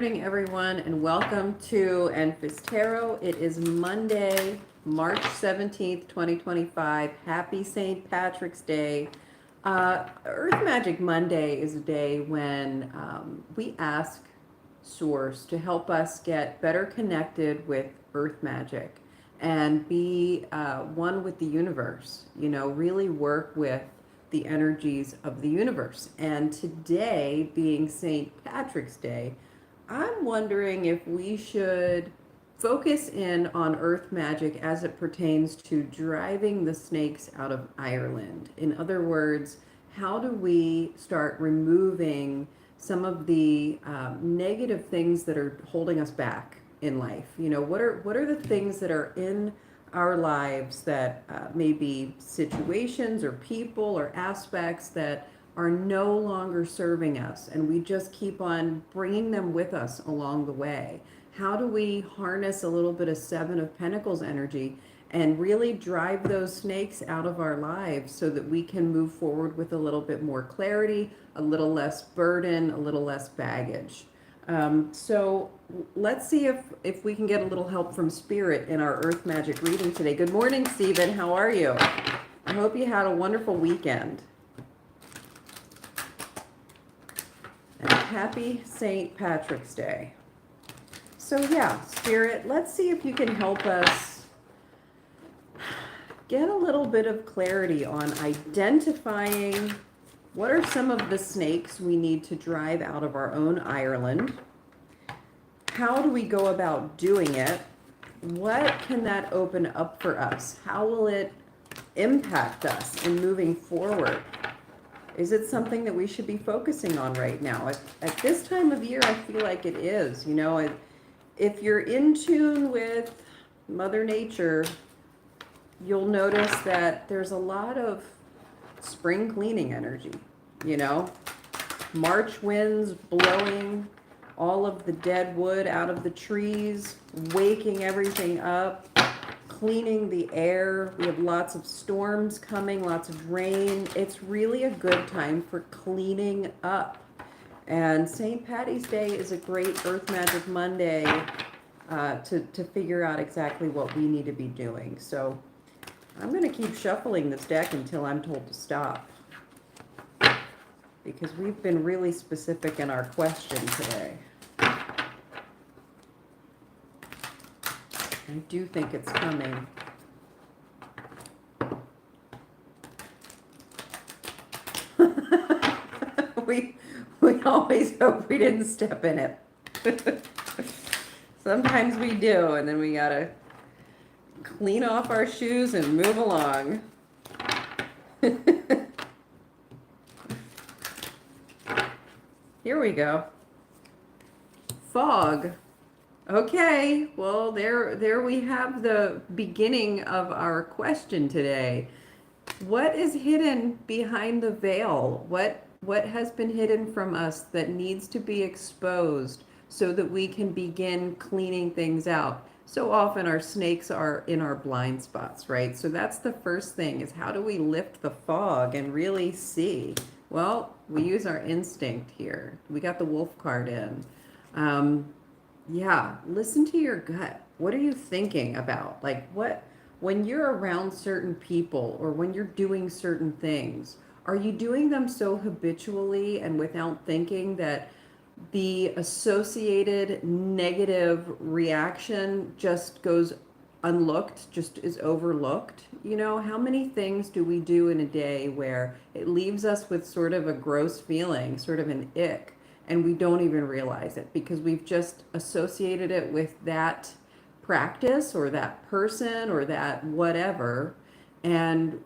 Good morning, everyone, and welcome to Enfys Tarot. It is Monday, March 17th, 2025. Happy St. Patrick's Day. Earth Magic Monday is a day when we ask Source to help us get better connected with Earth Magic and be one with the universe, really work with the energies of the universe. And today, being St. Patrick's Day, I'm wondering if we should focus in on Earth Magic as it pertains to driving the snakes out of Ireland. In other words, how do we start removing some of the negative things that are holding us back in life? What are the things that are in our lives that may be situations or people or aspects that are no longer serving us, and we just keep on bringing them with us along the way? How do we harness a little bit of Seven of Pentacles energy and really drive those snakes out of our lives so that we can move forward with a little bit more clarity, a little less burden, a little less baggage? So let's see if we can get a little help from Spirit in our Earth Magic reading today. Good morning, Stephen. How are you? I hope you had a wonderful weekend. And happy St. Patrick's Day. So yeah, Spirit, let's see if you can help us get a little bit of clarity on identifying what are some of the snakes we need to drive out of our own Ireland. How do we go about doing it? What can that open up for us? How will it impact us in moving forward? Is it something that we should be focusing on right now? At this time of year, I feel like it is. If you're in tune with Mother Nature, you'll notice that there's a lot of spring cleaning energy, March winds blowing all of the dead wood out of the trees, waking everything up, cleaning the air. We have lots of storms coming, lots of rain. It's really a good time for cleaning up. And St. Patty's Day is a great Earth Magic Monday to figure out exactly what we need to be doing. So I'm going to keep shuffling this deck until I'm told to stop, because we've been really specific in our question today. I do think it's coming. we always hope we didn't step in it. Sometimes we do, and then we gotta clean off our shoes and move along. Here we go. Fog. Okay, well, there we have the beginning of our question today. What is hidden behind the veil? What has been hidden from us that needs to be exposed so that we can begin cleaning things out? So often our snakes are in our blind spots, right? So that's the first thing, is how do we lift the fog and really see? Well, we use our instinct here. We got the wolf card in. Yeah, listen to your gut. What are you thinking about? When you're around certain people or when you're doing certain things, are you doing them so habitually and without thinking that the associated negative reaction just goes unlooked, just is overlooked? How many things do we do in a day where it leaves us with sort of a gross feeling, sort of an ick, and we don't even realize it because we've just associated it with that practice or that person or that whatever, and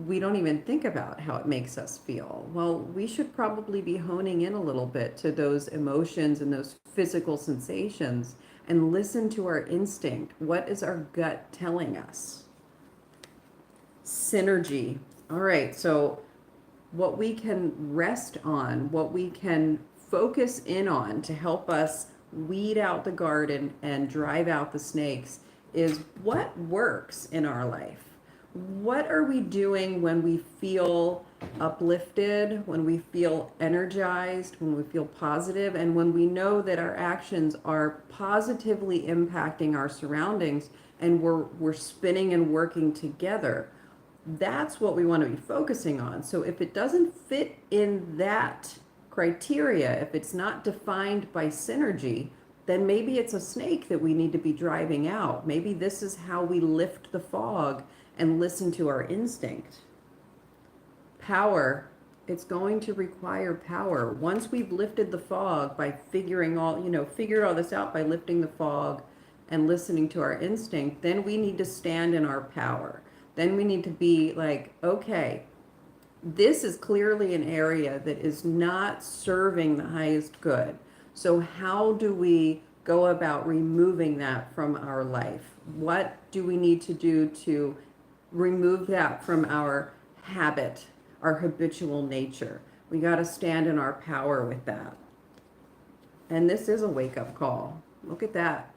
we don't even think about how it makes us feel. Well, we should probably be honing in a little bit to those emotions and those physical sensations and listen to our instinct. What is our gut telling us? Synergy. All right, so what we can rest on, what we can focus in on to help us weed out the garden and drive out the snakes is what works in our life. What are we doing when we feel uplifted, when we feel energized, when we feel positive, and when we know that our actions are positively impacting our surroundings and we're spinning and working together. That's what we want to be focusing on. So if it doesn't fit in that criteria, if it's not defined by synergy, then maybe it's a snake that we need to be driving out. Maybe this is how we lift the fog and listen to our instinct. Power, it's going to require power. Once we've lifted the fog by figured all this out by lifting the fog and listening to our instinct, then we need to stand in our power. Then we need to be like, okay, this is clearly an area that is not serving the highest good. So how do we go about removing that from our life? What do we need to do to remove that from our habit, our habitual nature? We got to stand in our power with that. And this is a wake-up call. Look at that.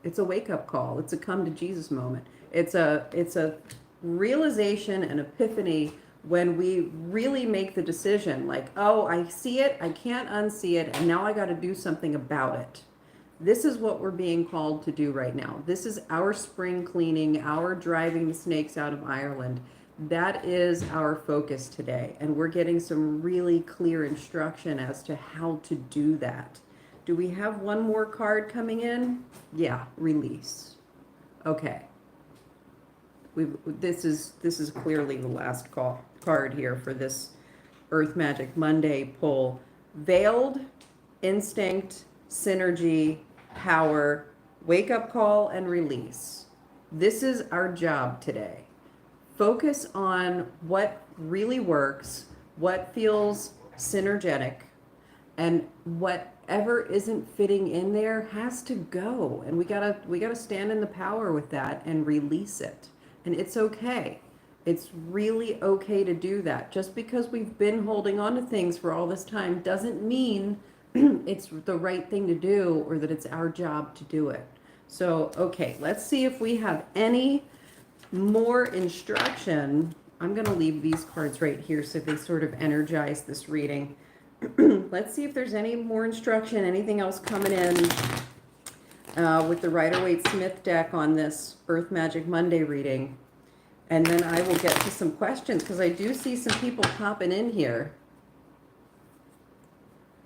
It's a wake-up call. It's a come to Jesus moment. It's a realization and epiphany when we really make the decision, like, oh, I see it, I can't unsee it, and now I got to do something about it. This is what we're being called to do right now. This is our spring cleaning, our driving the snakes out of Ireland. That is our focus today, and we're getting some really clear instruction as to how to do that. Do we have one more card coming in? Yeah, release. Okay. This is clearly the last card here for this Earth Magic Monday pull. Veiled, instinct, synergy, power, wake up call, and release. This is our job today. Focus on what really works, what feels synergetic, and whatever isn't fitting in there has to go. And we gotta stand in the power with that and release it. And it's okay. It's really okay to do that. Just because we've been holding on to things for all this time doesn't mean it's the right thing to do or that it's our job to do it. So, okay, let's see if we have any more instruction. I'm going to leave these cards right here so they sort of energize this reading. Let's see if there's any more instruction, anything else coming in with the Rider-Waite-Smith deck on this Earth Magic Monday reading. And then I will get to some questions because I do see some people popping in here.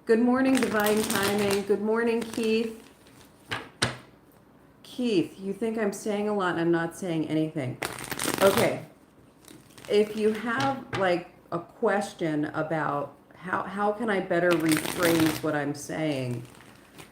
Good morning, Divine Timing. Good morning, Keith. Keith, you think I'm saying a lot and I'm not saying anything. Okay. If you have like a question about how can I better rephrase what I'm saying,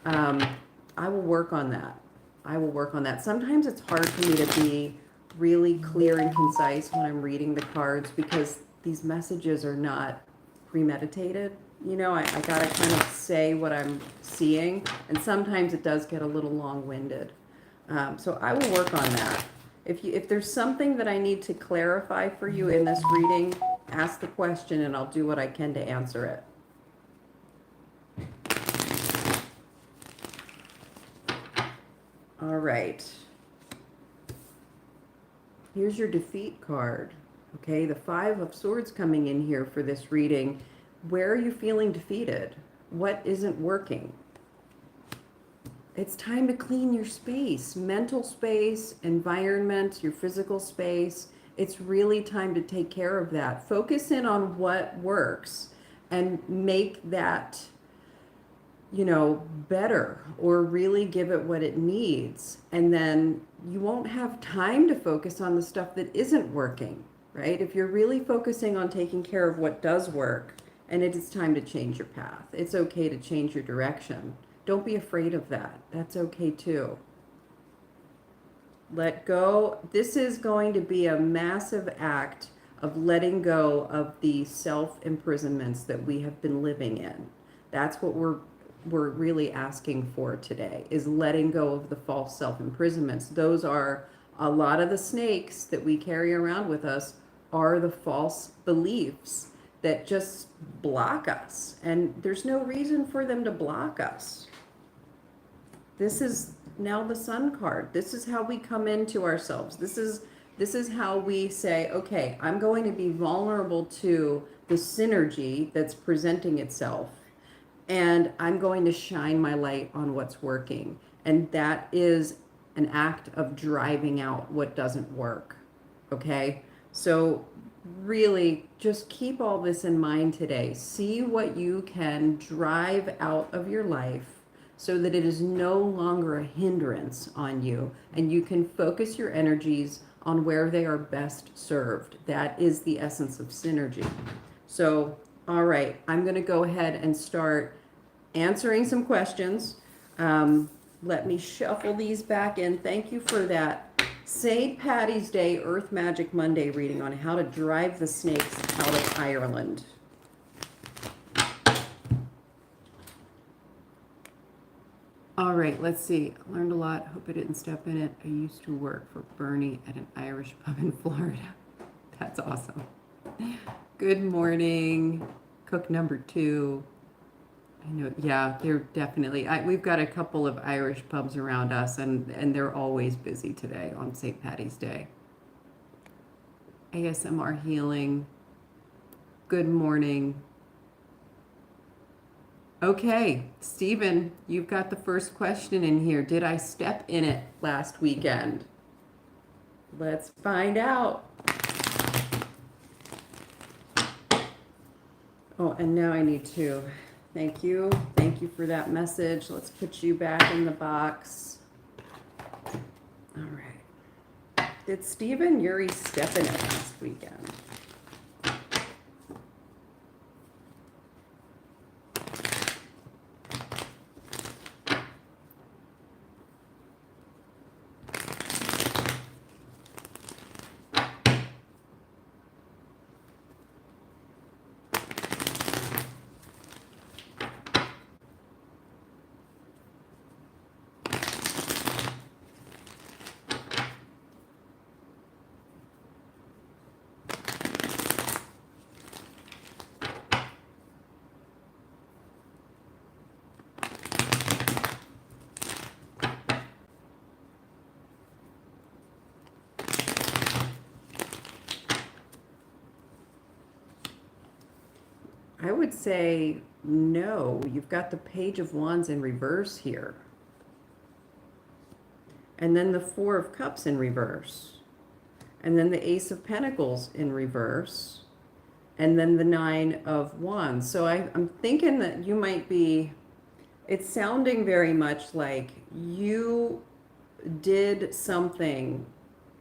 I will work on that. I will work on that. Sometimes it's hard for me to be really clear and concise when I'm reading the cards because these messages are not premeditated. You know, I gotta kind of say what I'm seeing, and sometimes it does get a little long-winded. So I will work on that. If there's something that I need to clarify for you in this reading, ask the question and I'll do what I can to answer it. All right. Here's your defeat card. Okay, the Five of Swords coming in here for this reading. Where are you feeling defeated? What isn't working? It's time to clean your space, mental space, environment, your physical space. It's really time to take care of that. Focus in on what works and make that, you know, better, or really give it what it needs. And then you won't have time to focus on the stuff that isn't working, right? If you're really focusing on taking care of what does work, and it is time to change your path. It's okay to change your direction. Don't be afraid of that. That's okay too. Let go. This is going to be a massive act of letting go of the self-imprisonments that we have been living in. That's what we're really asking for today, is letting go of the false self-imprisonments. Those are a lot of the snakes that we carry around with us, are the false beliefs that just block us. And there's no reason for them to block us. This is now the Sun card. This is how we come into ourselves. This is how we say, okay, I'm going to be vulnerable to the synergy that's presenting itself, and I'm going to shine my light on what's working. And that is an act of driving out what doesn't work. Okay? So, really, just keep all this in mind today. See what you can drive out of your life so that it is no longer a hindrance on you, and you can focus your energies on where they are best served. That is the essence of synergy. So, all right, I'm going to go ahead and start answering some questions. Let me shuffle these back in. Thank you for that St. Patty's Day Earth Magic Monday reading on how to drive the snakes out of Ireland. All right, let's see. I learned a lot. Hope I didn't step in it. I used to work for Bernie at an Irish pub in Florida. That's awesome. Good morning, cook number 2. I know, yeah, they're definitely, we've got a couple of Irish pubs around us, and they're always busy today on St. Patty's Day. ASMR healing. Good morning. Okay, Stephen, you've got the first question in here. Did I step in it last weekend? Let's find out. Oh, and now I need to, thank you for that message. Let's put you back in the box. All right. Did Stephen Yuri step in it last weekend? I would say no. You've got the Page of Wands in reverse here. And then the Four of Cups in reverse. And then the Ace of Pentacles in reverse. And then the Nine of Wands. So I'm thinking that you might be, it's sounding very much like you did something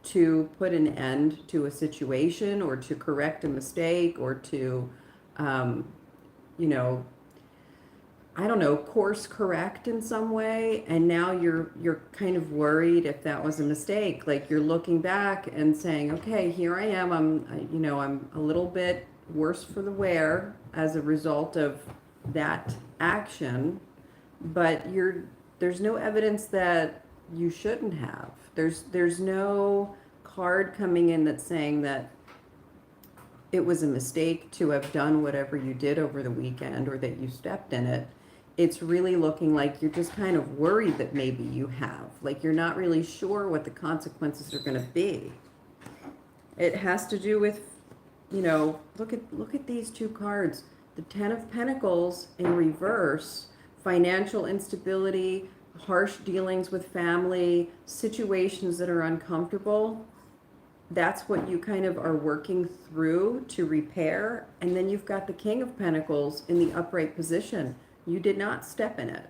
to put an end to a situation, or to correct a mistake, or to you know, I don't know, course correct in some way, and now you're kind of worried if that was a mistake. Like, you're looking back and saying, okay, here I am. I'm a little bit worse for the wear as a result of that action, but there's no evidence that you shouldn't have. There's no card coming in that's saying that it was a mistake to have done whatever you did over the weekend, or that you stepped in it. It's really looking like you're just kind of worried that maybe you have. Like, you're not really sure what the consequences are going to be. It has to do with, look at these two cards. The Ten of Pentacles in reverse, financial instability, harsh dealings with family, situations that are uncomfortable. That's what you kind of are working through to repair. And then you've got the King of Pentacles in the upright position. You did not step in it.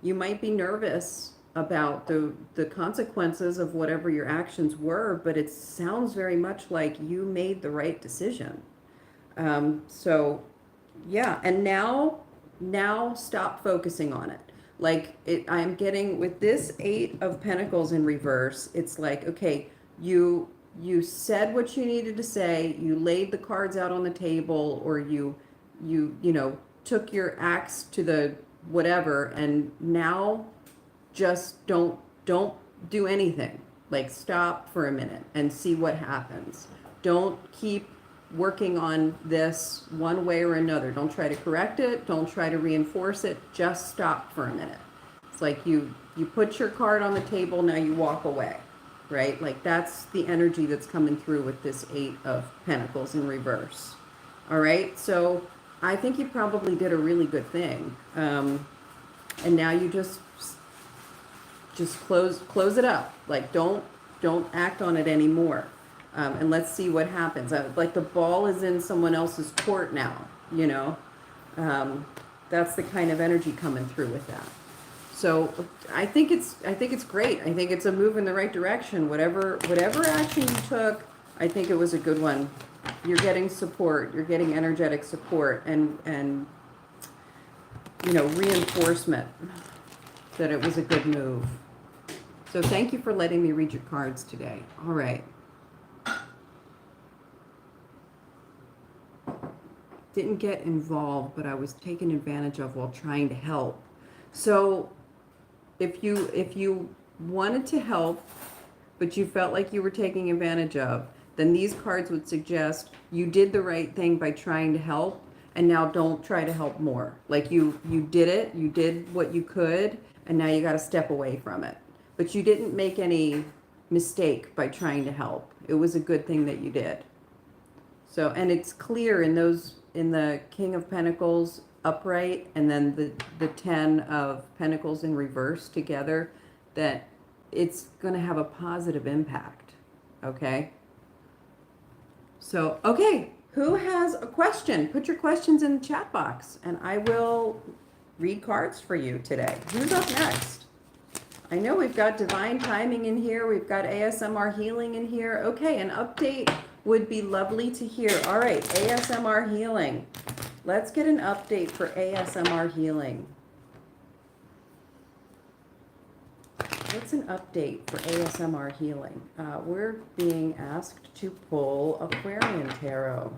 You might be nervous about the consequences of whatever your actions were, but it sounds very much like you made the right decision. So yeah, and now stop focusing on it. Like, I'm getting with this Eight of Pentacles in reverse, it's like, okay, you said what you needed to say, you laid the cards out on the table, or you took your axe to the whatever, and now just don't do anything. Like, stop for a minute and see what happens. Don't keep working on this one way or another. Don't try to correct it. Don't try to reinforce it. Just stop for a minute. It's like you put your card on the table, now you walk away, right? Like, that's the energy that's coming through with this Eight of Pentacles in reverse. All right. So I think you probably did a really good thing. And now you just close it up. Like don't act on it anymore. And let's see what happens. Like the ball is in someone else's court now, you know. Um, that's the kind of energy coming through with that. So I think it's great. I think it's a move in the right direction. Whatever action you took, I think it was a good one. You're getting support. You're getting energetic support and reinforcement that it was a good move. So thank you for letting me read your cards today. All right. Didn't get involved, but I was taken advantage of while trying to help. So if you wanted to help, but you felt like you were taking advantage of, then these cards would suggest you did the right thing by trying to help, and now don't try to help more. Like you did it, you did what you could, and now you got to step away from it. But you didn't make any mistake by trying to help. It was a good thing that you did. So, and it's clear in the King of Pentacles upright and then the 10 of Pentacles in reverse together that it's going to have a positive impact. Okay? So, okay, who has a question? Put your questions in the chat box and I will read cards for you today. Who's up next? I know we've got divine timing in here. We've got ASMR healing in here. Okay, an update would be lovely to hear. All right, ASMR healing. Let's get an update for ASMR healing. What's an update for ASMR healing? We're being asked to pull Aquarian Tarot.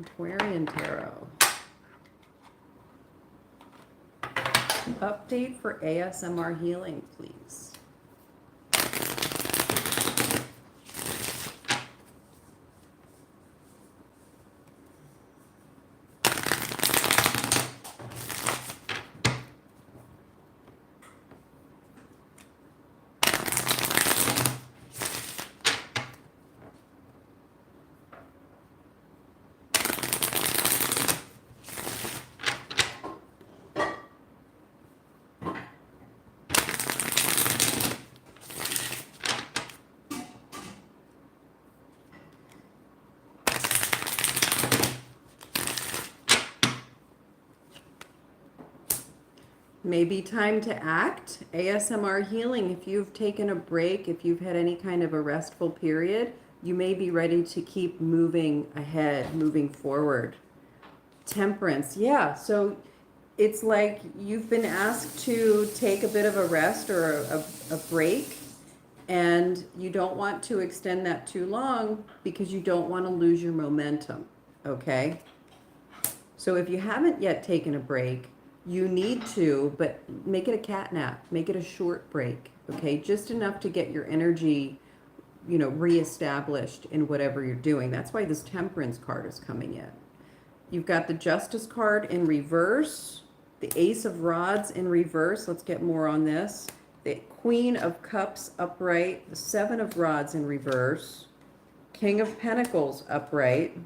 Aquarian Tarot. Update for ASMR healing, please. Maybe time to act. ASMR healing. If you've taken a break, if you've had any kind of a restful period, you may be ready to keep moving ahead, moving forward. Temperance. Yeah. So it's like you've been asked to take a bit of a rest or a break, and you don't want to extend that too long because you don't want to lose your momentum. Okay? So if you haven't yet taken a break, you need to, but make it a cat nap. Make it a short break, okay? Just enough to get your energy, reestablished in whatever you're doing. That's why this Temperance card is coming in. You've got the Justice card in reverse, the Ace of Rods in reverse. Let's get more on this. The Queen of Cups upright, the Seven of Rods in reverse, King of Pentacles upright,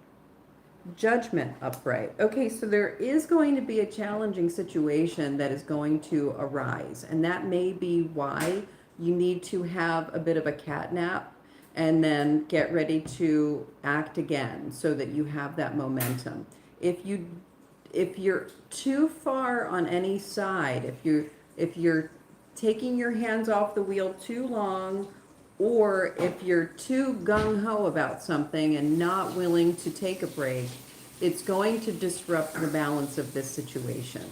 Judgment upright. Okay, so there is going to be a challenging situation that is going to arise, and that may be why you need to have a bit of a cat nap and then get ready to act again so that you have that momentum. If you're too far on any side, if you're taking your hands off the wheel too long, or if you're too gung-ho about something and not willing to take a break, it's going to disrupt the balance of this situation.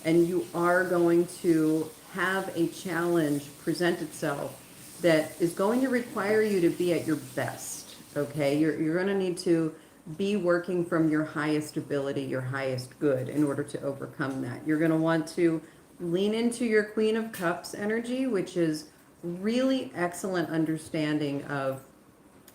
And you are going to have a challenge present itself that is going to require you to be at your best, okay? You're going to need to be working from your highest ability, your highest good in order to overcome that. You're going to want to lean into your Queen of Cups energy, which is really excellent understanding of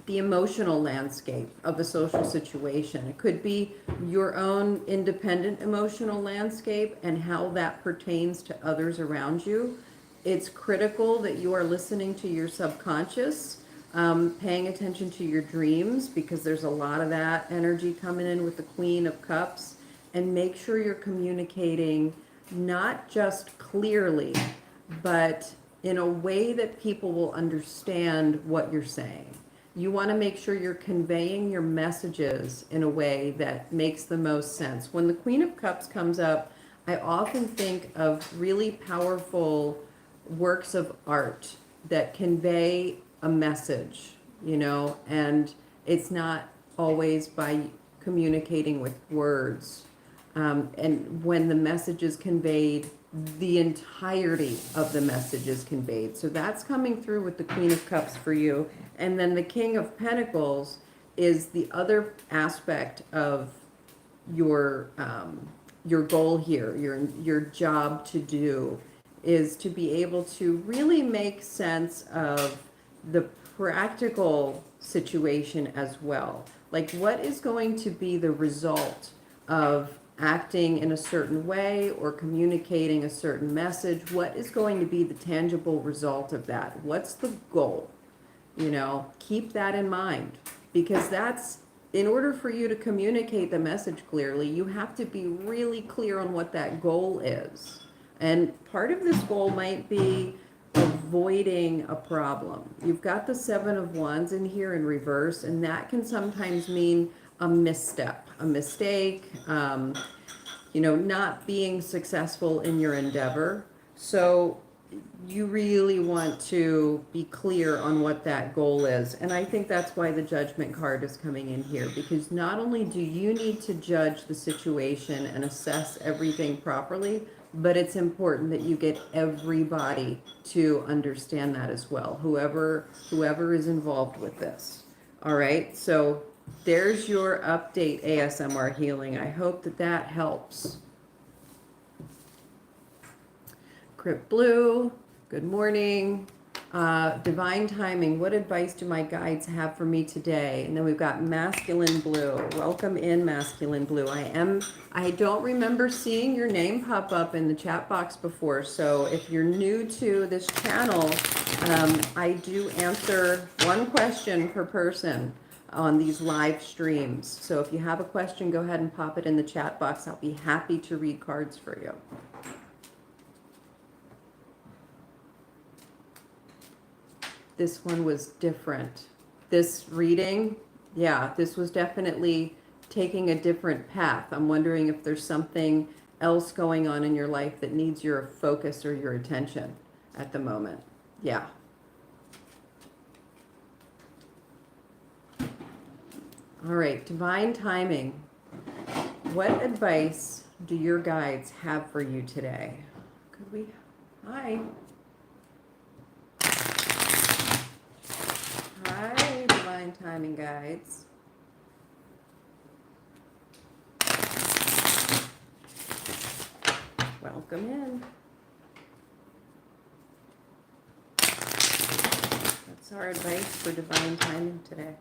the emotional landscape of a social situation. It could be your own independent emotional landscape and how that pertains to others around you. It's critical that you are listening to your subconscious. Paying attention to your dreams, because there's a lot of that energy coming in with the Queen of Cups. And make sure you're communicating not just clearly, but in a way that people will understand what you're saying. You want to make sure you're conveying your messages in a way that makes the most sense. When the Queen of Cups comes up, I often think of really powerful works of art that convey a message, you know, and it's not always by communicating with words. And when the message is conveyed, the entirety of the message is conveyed. So that's coming through with the Queen of Cups for you. And then the King of Pentacles is the other aspect of your goal here, your job to do, is to be able to really make sense of the practical situation as well. Like, what is going to be the result of acting in a certain way or communicating a certain message? What is going to be the tangible result of that? What's the goal? You know, keep that in mind, because that's, in order for you to communicate the message clearly, you have to be really clear on what that goal is. And part of this goal might be avoiding a problem. You've got the Seven of Wands in here in reverse, and that can sometimes mean a misstep, a mistake, you know, not being successful in your endeavor. So you really want to be clear on what that goal is. And I think that's why the Judgment card is coming in here, because not only do you need to judge the situation and assess everything properly, but it's important that you get everybody to understand that as well, whoever is involved with this. All right, so there's your update, ASMR Healing. I hope that that helps. Crypt Blue, good morning. Divine Timing, what advice do my guides have for me today? And then we've got Masculine Blue. Welcome in, Masculine Blue. I don't remember seeing your name pop up in the chat box before, so if you're new to this channel, I do answer one question per person on these live streams. So if you have a question, go ahead and pop it in the chat box. I'll be happy to read cards for you. This one was different. This reading, yeah, this was definitely taking a different path. I'm wondering if there's something else going on in your life that needs your focus or your attention at the moment. Yeah. All right, Divine Timing. What advice do your guides have for you today? Could we? Hi. Hi, Divine Timing guides. Welcome in. That's our advice for Divine Timing today.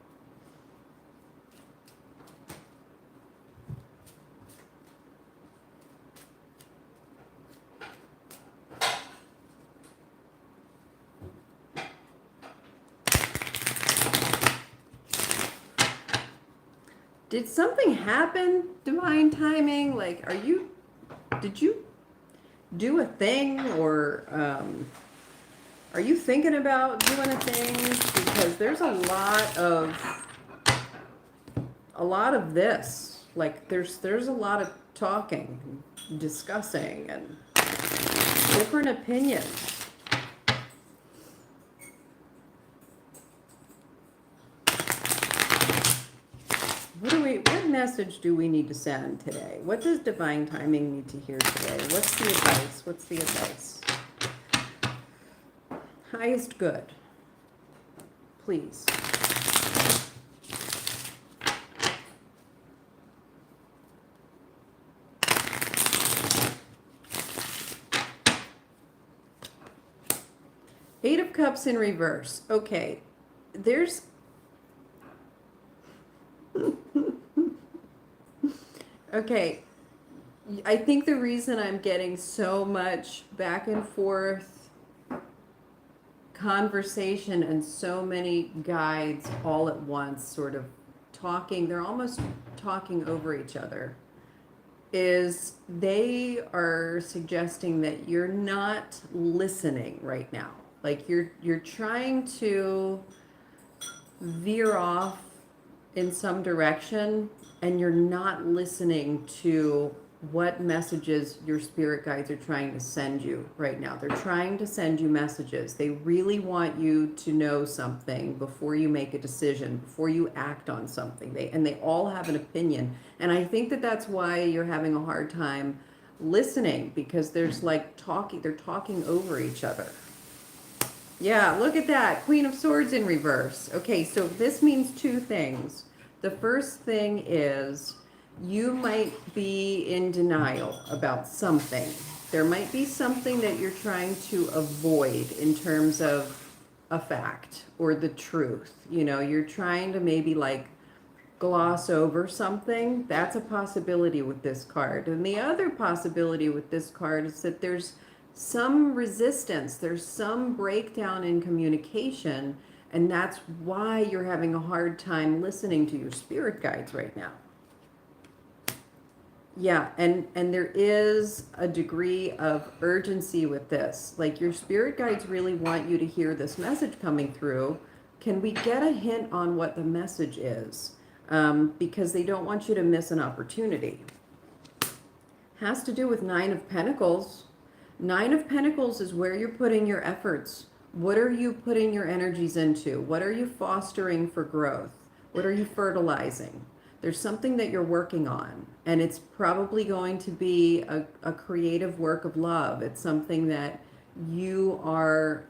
Did something happen, Divine Timing? Like, did you do a thing, or are you thinking about doing a thing? Because there's a lot of this. Like, there's a lot of talking, and discussing, and different opinions. What message do we need to send today? What does Divine Timing need to hear today? What's the advice? What's the advice? Highest good. Please. Eight of Cups in reverse. Okay. There's okay, I think the reason I'm getting so much back and forth conversation and so many guides all at once, sort of talking, they're almost talking over each other, is they are suggesting that you're not listening right now. Like you're trying to veer off in some direction and you're not listening to what messages your spirit guides are trying to send you right now. They're trying to send you messages. They really want you to know something before you make a decision, before you act on something. They all have an opinion. And I think that that's why you're having a hard time listening, because there's like they're talking over each other. Yeah, look at that. Queen of Swords in reverse. Okay, so this means two things. The first thing is you might be in denial about something. There might be something that you're trying to avoid in terms of a fact or the truth. You know, you're trying to maybe like gloss over something. That's a possibility with this card. And the other possibility with this card is that there's some resistance, there's some breakdown in communication, and that's why you're having a hard time listening to your spirit guides right now. Yeah, and there is a degree of urgency with this. Like your spirit guides really want you to hear this message coming through. Can we get a hint on what the message is? Because they don't want you to miss an opportunity. Has to do with Nine of Pentacles. Nine of Pentacles is where you're putting your efforts. What are you putting your energies into? What are you fostering for growth? What are you fertilizing? There's something that you're working on, and it's probably going to be a creative work of love. It's something that you are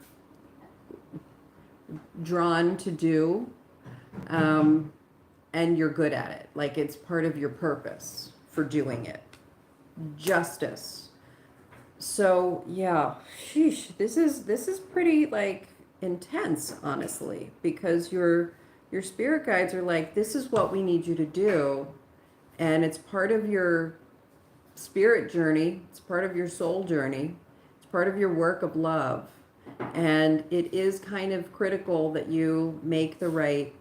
drawn to do, and you're good at it. Like it's part of your purpose for doing it. Justice. So yeah, sheesh, this is pretty like intense, honestly, because your spirit guides are like, this is what we need you to do, and it's part of your spirit journey, it's part of your soul journey, it's part of your work of love, and it is kind of critical that you make the right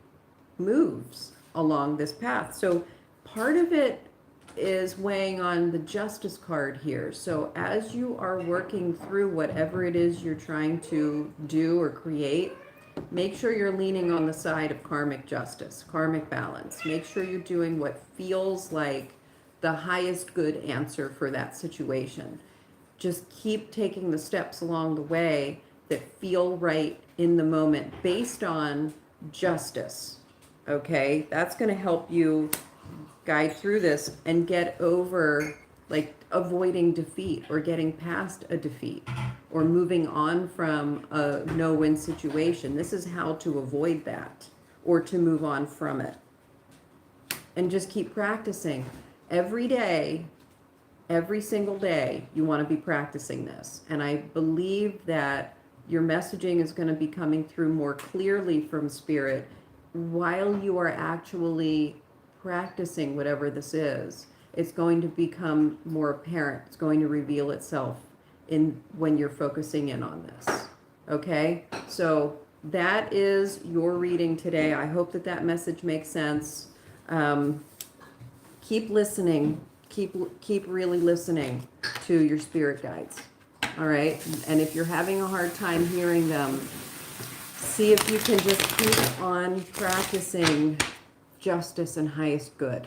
moves along this path. So part of it is weighing on the Justice card here. So as you are working through whatever it is you're trying to do or create, make sure you're leaning on the side of karmic justice, karmic balance. Make sure you're doing what feels like the highest good answer for that situation. Just keep taking the steps along the way that feel right in the moment based on justice. Okay, that's going to help you guide through this and get over like avoiding defeat or getting past a defeat or moving on from a no-win situation. This is how to avoid that or to move on from it. And just keep practicing. Every day, every single day, you want to be practicing this. And I believe that your messaging is going to be coming through more clearly from Spirit while you are actually practicing whatever this is. It's going to become more apparent. It's going to reveal itself in when you're focusing in on this. Okay? So that is your reading today. I hope that that message makes sense. Keep listening. Keep really listening to your spirit guides. All right? And if you're having a hard time hearing them, see if you can just keep on practicing justice and highest good.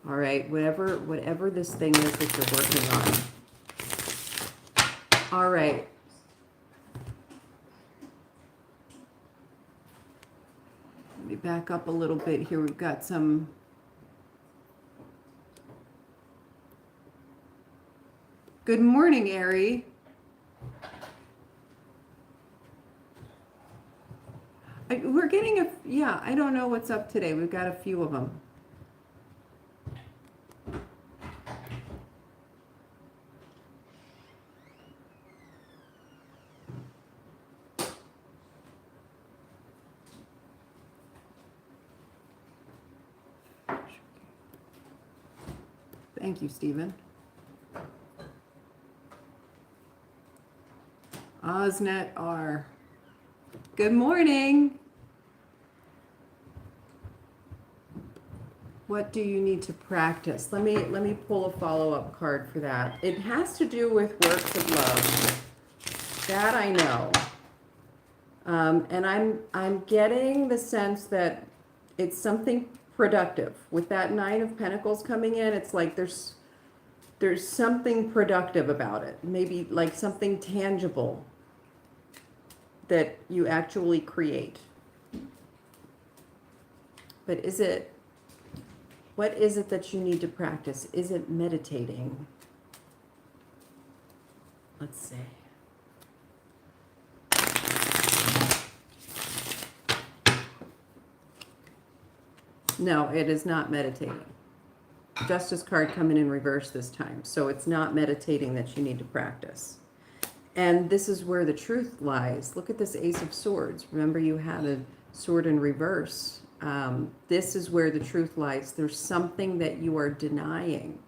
All right, whatever this thing is that you're working on. All right. Let me back up a little bit here. We've got some good morning, Ari. We're getting yeah, I don't know what's up today. We've got a few of them. Thank you, Stephen. Osnet R. Good morning. What do you need to practice? Let me pull a follow-up card for that. It has to do with works of love. That I know. And I'm getting the sense that it's something productive. With that Nine of Pentacles coming in, it's like there's something productive about it. Maybe like something tangible that you actually create. But what is it that you need to practice? Is it meditating? Let's see. No, it is not meditating. Justice card coming in reverse this time. So it's not meditating that you need to practice. And this is where the truth lies. Look at this Ace of Swords. Remember, you had a sword in reverse. This is where the truth lies. There's something that you are denying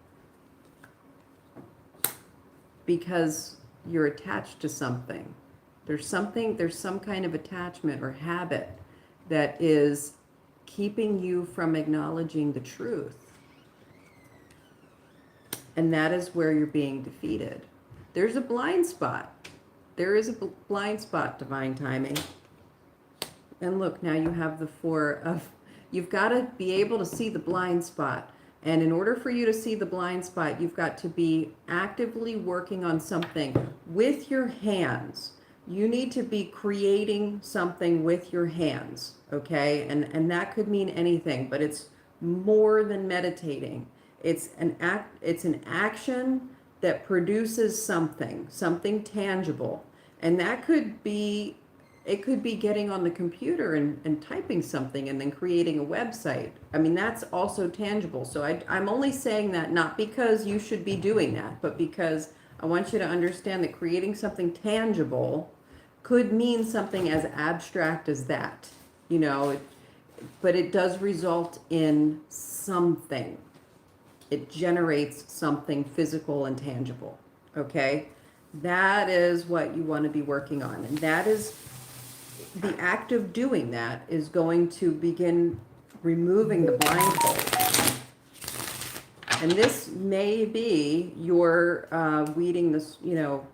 because you're attached to something. There's some kind of attachment or habit that is keeping you from acknowledging the truth. And that is where you're being defeated. There's a blind spot. There is a blind spot, divine timing. And look, now you have the Four of, you've got to be able to see the blind spot. And in order for you to see the blind spot, you've got to be actively working on something with your hands. You need to be creating something with your hands, okay? And that could mean anything, but it's more than meditating. It's an action that produces something tangible. And that could be, it could be getting on the computer and typing something and then creating a website. I mean, that's also tangible. So I'm only saying that not because you should be doing that, but because I want you to understand that creating something tangible could mean something as abstract as that, you know, but it does result in something. It generates something physical and tangible, okay? That is what you want to be working on. And that is, the act of doing that is going to begin removing the blindfold. And this may be your weeding this, you know,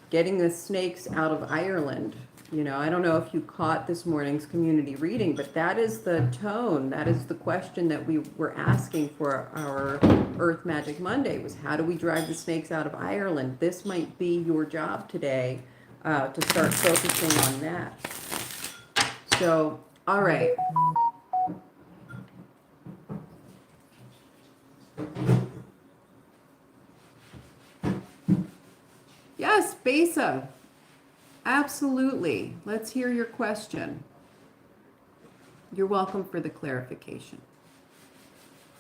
getting the snakes out of Ireland. You know, I don't know if you caught this morning's community reading, but that is the tone. That is the question that we were asking for our Earth Magic Monday, was how do we drive the snakes out of Ireland? This might be your job today to start focusing on that. So, all right. Yes, Basa. Absolutely. Let's hear your question. You're welcome for the clarification.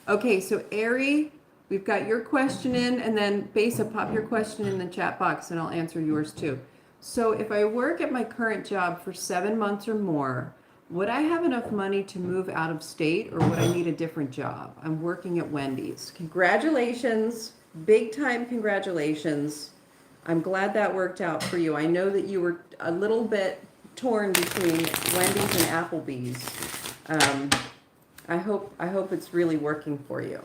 Okay, so Ari, we've got your question in, and then Basa, pop your question in the chat box and I'll answer yours too. So if I work at my current job for 7 months or more, would I have enough money to move out of state, or would I need a different job? I'm working at Wendy's. Congratulations. Big time congratulations. I'm glad that worked out for you. I know that you were a little bit torn between Wendy's and Applebee's. I hope it's really working for you.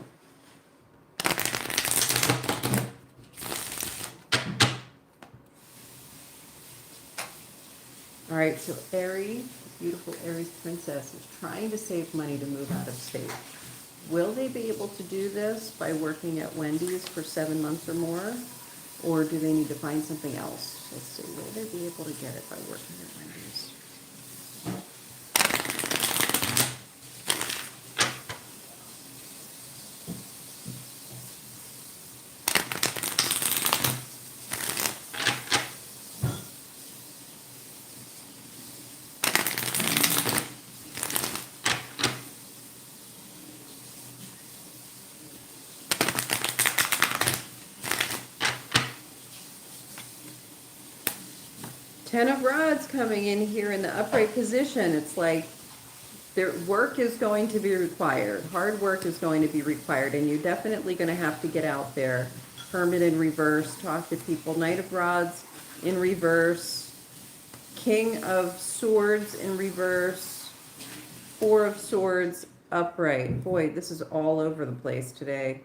All right, so Aries, beautiful Aries princess, is trying to save money to move out of state. Will they be able to do this by working at Wendy's for 7 months or more? Or do they need to find something else? Let's see, will they be able to get it by working at Wendy's? 10 of Rods coming in here in the upright position. It's like their work is going to be required. Hard work is going to be required, and you're definitely going to have to get out there. Hermit in reverse, talk to people. Knight of Rods in reverse. King of Swords in reverse, Four of Swords upright. Boy, this is all over the place today.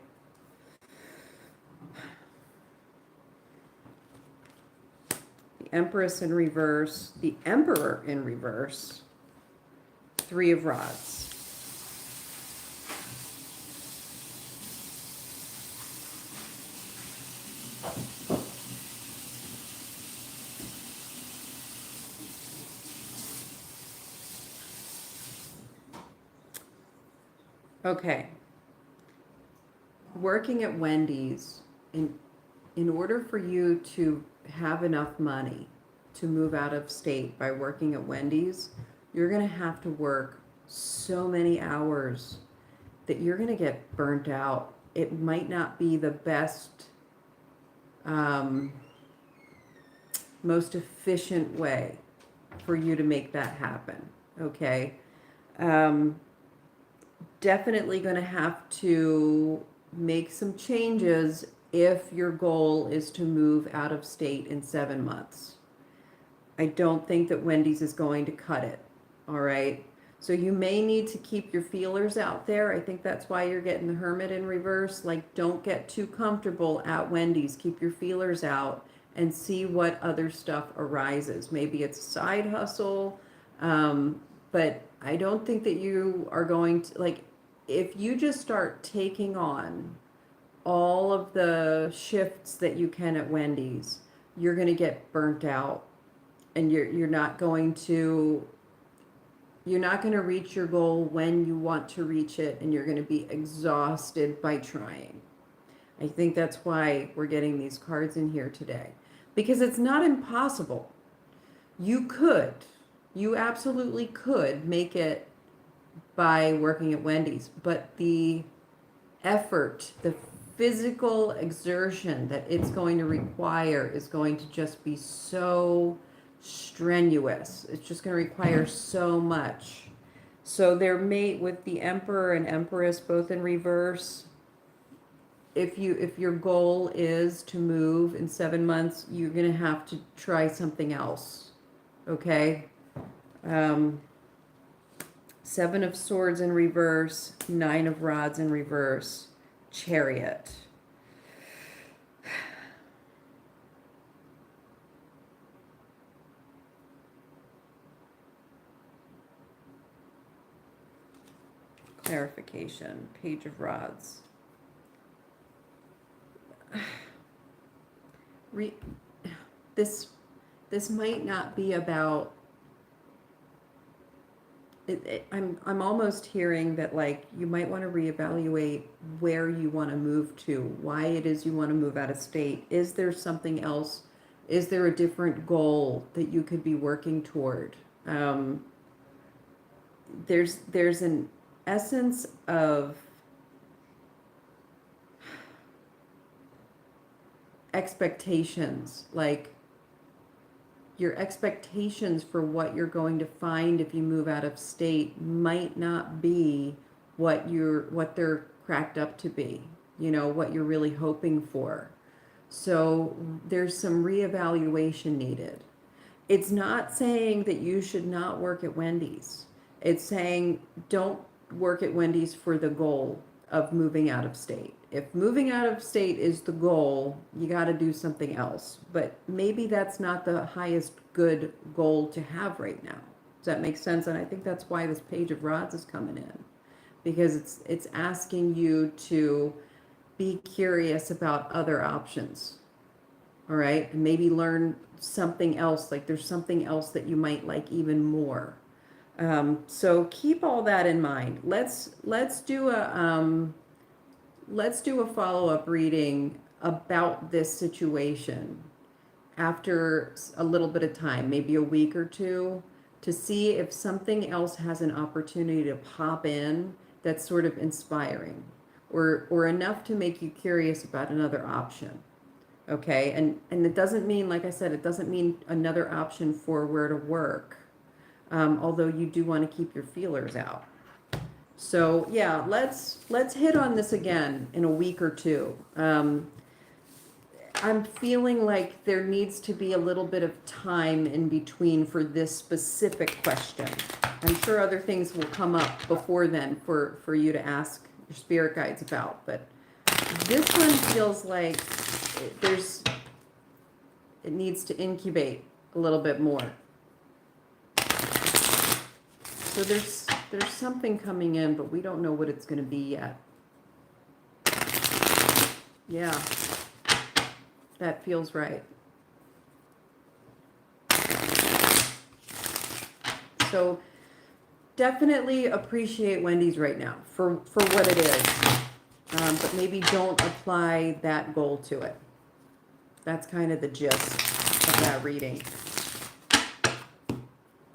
The Empress in reverse, the Emperor in reverse, Three of Rods. Okay. Working at Wendy's, in order for you to have enough money to move out of state by working at Wendy's, you're going to have to work so many hours that you're going to get burnt out. It might not be the best, most efficient way for you to make that happen. Okay. Definitely going to have to make some changes if your goal is to move out of state in 7 months. I don't think that Wendy's is going to cut it. All right. So you may need to keep your feelers out there. I think that's why you're getting the Hermit in reverse. Like, don't get too comfortable at Wendy's. Keep your feelers out and see what other stuff arises. Maybe it's a side hustle. But I don't think that you are going to, like, if you just start taking on all of the shifts that you can at Wendy's, you're going to get burnt out, and you're not going to reach your goal when you want to reach it, and you're going to be exhausted by trying. I think that's why we're getting these cards in here today, because it's not impossible. You absolutely could make it by working at Wendy's, but the effort, the physical exertion that it's going to require is going to just be so strenuous. It's just going to require so much. So they're made with the Emperor and Empress both in reverse. If your goal is to move in 7 months, you're going to have to try something else. Okay? Seven of Swords in reverse, Nine of Rods in reverse, Chariot. Clarification, Page of Rods. This might not be about I'm almost hearing that, like, you might want to reevaluate where you want to move to, why it is you want to move out of state. Is there something else? Is there a different goal that you could be working toward? There's an essence of expectations, like your expectations for what you're going to find if you move out of state might not be what they're cracked up to be, what you're really hoping for. So there's some reevaluation needed. It's not saying that you should not work at Wendy's. It's saying don't work at Wendy's for the goal of moving out of state. If moving out of state is the goal, you got to do something else. But maybe that's not the highest good goal to have right now. Does that make sense? And I think that's why this Page of Rods is coming in, because it's asking you to be curious about other options. All right, and maybe learn something else. Like, there's something else that you might like even more. So keep all that in mind. Let's do a follow-up reading about this situation after a little bit of time, maybe a week or two, to see if something else has an opportunity to pop in that's sort of inspiring, or enough to make you curious about another option. Okay, and it doesn't mean, like I said, it doesn't mean another option for where to work. Although you do want to keep your feelers out. So yeah, let's hit on this again in a week or two. I'm feeling like there needs to be a little bit of time in between for this specific question. I'm sure other things will come up before then for you to ask your spirit guides about, but this one feels like it needs to incubate a little bit more. So there's something coming in, but we don't know what it's going to be yet. Yeah, that feels right. So definitely appreciate Wendy's right now for what it is, but maybe don't apply that goal to it. That's kind of the gist of that reading.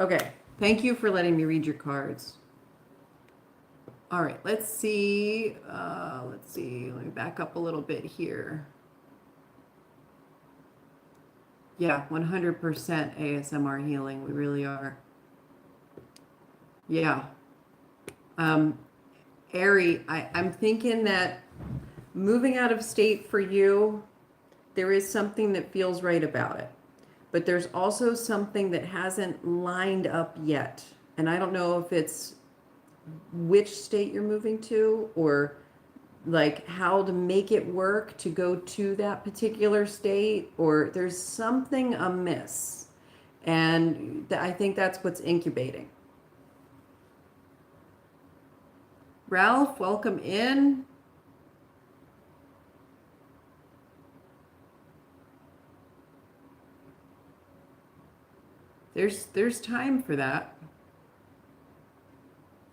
Okay, thank you for letting me read your cards. All right, let's see. Let me back up a little bit here. Yeah, 100% ASMR healing. We really are. Yeah. Ari, I'm thinking that moving out of state for you, there is something that feels right about it. But there's also something that hasn't lined up yet. And I don't know if it's which state you're moving to or like how to make it work to go to that particular state, or there's something amiss. And I think that's what's incubating. Ralph, welcome in. There's time for that.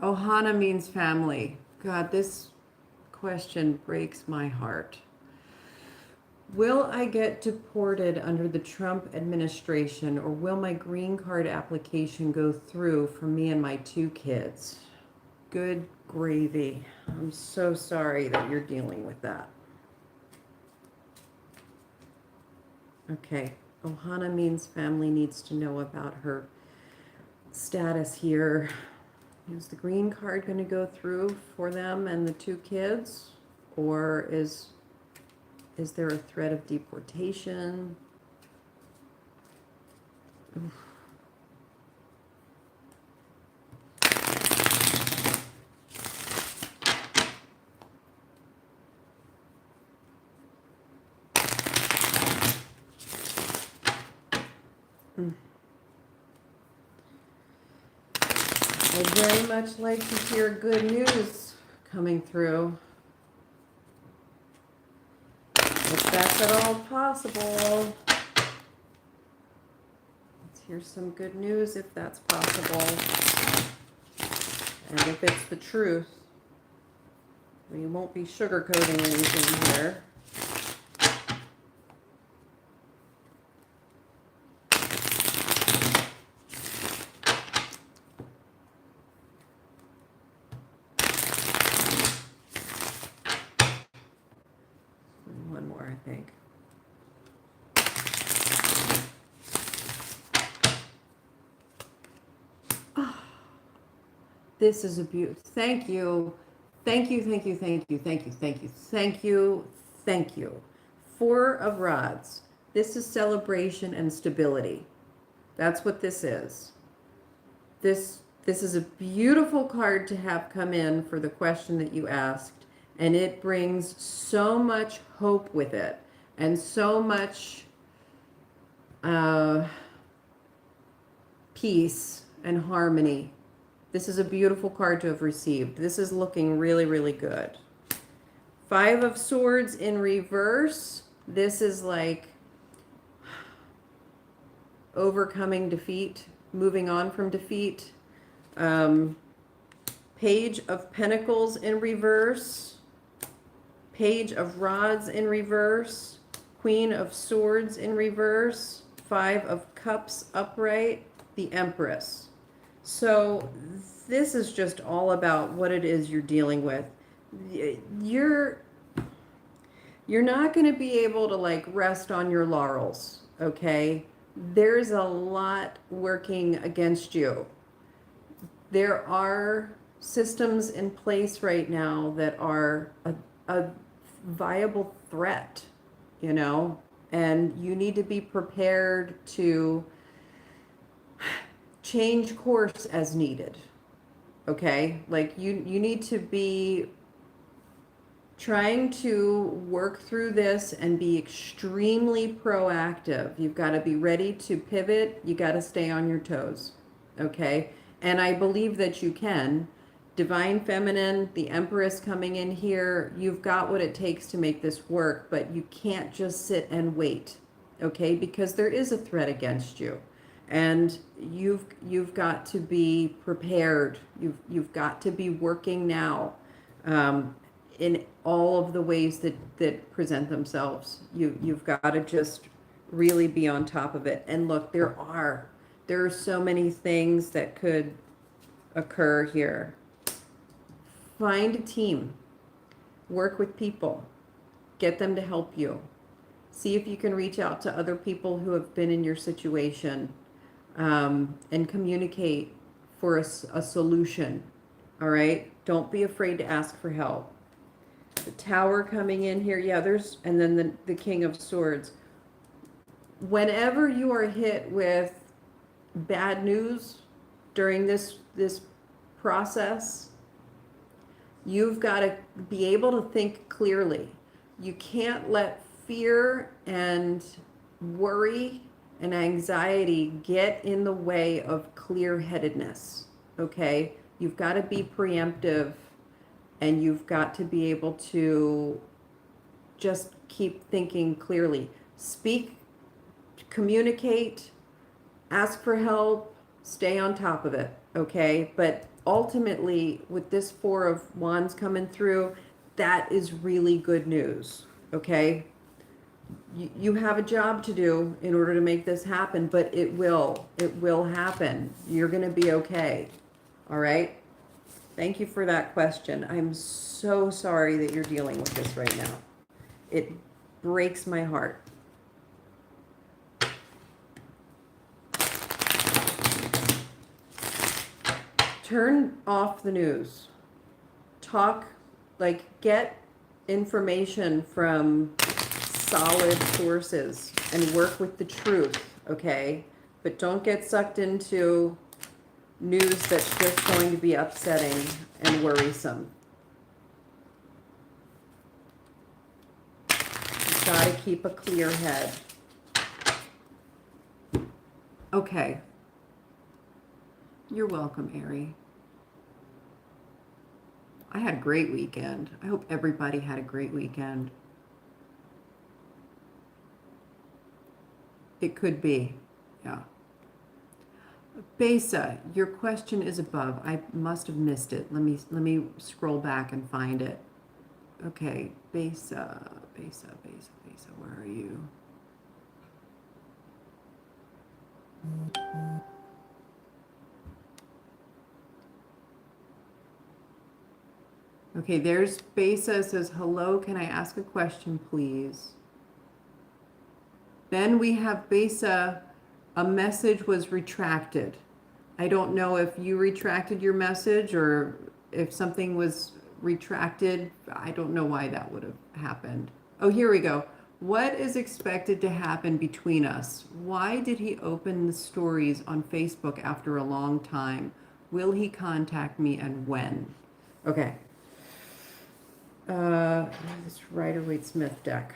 Ohana means family. God, this question breaks my heart. Will I get deported under the Trump administration, or will my green card application go through for me and my 2 kids? Good gravy. I'm so sorry that you're dealing with that. Okay. Ohana means family needs to know about her status here. Is the green card going to go through for them and the 2 kids? Or is there a threat of deportation? Oof. I'd very much like to hear good news coming through. If that's at all possible. Let's hear some good news if that's possible. And if it's the truth. We won't be sugarcoating anything here. One more, I think. Oh, this is a beauty. Thank you. Thank you, thank you, thank you, thank you, thank you, thank you, thank you. 4 of Rods. This is celebration and stability. That's what this is. This is a beautiful card to have come in for the question that you asked, and it brings so much hope with it and so much peace and harmony. This is a beautiful card to have received. This is looking really, really good. 5 of Swords in reverse. This is like overcoming defeat, moving on from defeat. Page of Pentacles in reverse. Page of Rods in reverse. Queen of Swords in reverse. 5 of Cups upright. The Empress. So this is just all about what it is you're dealing with. You're not going to be able to like rest on your laurels, okay? There's a lot working against you. There are systems in place right now that are a viable threat, you know? And you need to be prepared to change course as needed. Okay? Like you need to be trying to work through this and be extremely proactive. You've got to be ready to pivot. You got to stay on your toes. Okay? And I believe that you can. Divine Feminine, the Empress coming in here, you've got what it takes to make this work, but you can't just sit and wait. Okay? Because there is a threat against you. And you've got to be prepared. You've got to be working now. In all of the ways that present themselves. You've got to just really be on top of it. And look, there are so many things that could occur here. Find a team, work with people, get them to help you. See if you can reach out to other people who have been in your situation, and communicate for a solution. All right? Don't be afraid to ask for help. The Tower coming in here, yeah, and then the King of Swords. Whenever you are hit with bad news during this process, you've got to be able to think clearly. You can't let fear and worry and anxiety get in the way of clear-headedness, okay? You've got to be preemptive, and you've got to be able to just keep thinking clearly. Speak, communicate, ask for help, stay on top of it, okay? But ultimately, with this Four of Wands coming through, that is really good news, okay? You have a job to do in order to make this happen, but it will happen. You're going to be okay, all right? Thank you for that question. I'm so sorry that you're dealing with this right now. It breaks my heart. Turn off the news. Get information from solid sources and work with the truth, okay? But don't get sucked into news that's just going to be upsetting and worrisome. You've got to keep a clear head. Okay. You're welcome, Ari. I had a great weekend. I hope everybody had a great weekend. It could be, yeah. Basa, your question is above. I must have missed it. Let me scroll back and find it. Okay, Basa, where are you? Okay, there's Basa says, hello, can I ask a question, please? Then we have Basa, a message was retracted. I don't know if you retracted your message or if something was retracted. I don't know why that would have happened. Oh, here we go. What is expected to happen between us? Why did he open the stories on Facebook after a long time? Will he contact me and when? Okay. This Rider-Waite-Smith deck.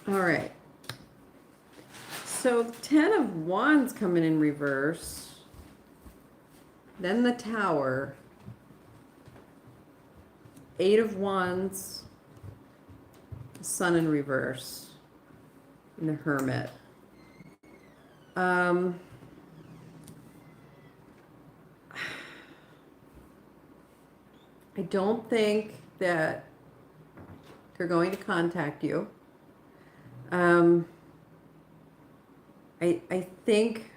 All right. So 10 of Wands coming in reverse. Then the Tower. 8 of Wands. Sun in reverse. And the Hermit. I don't think that they're going to contact you. I think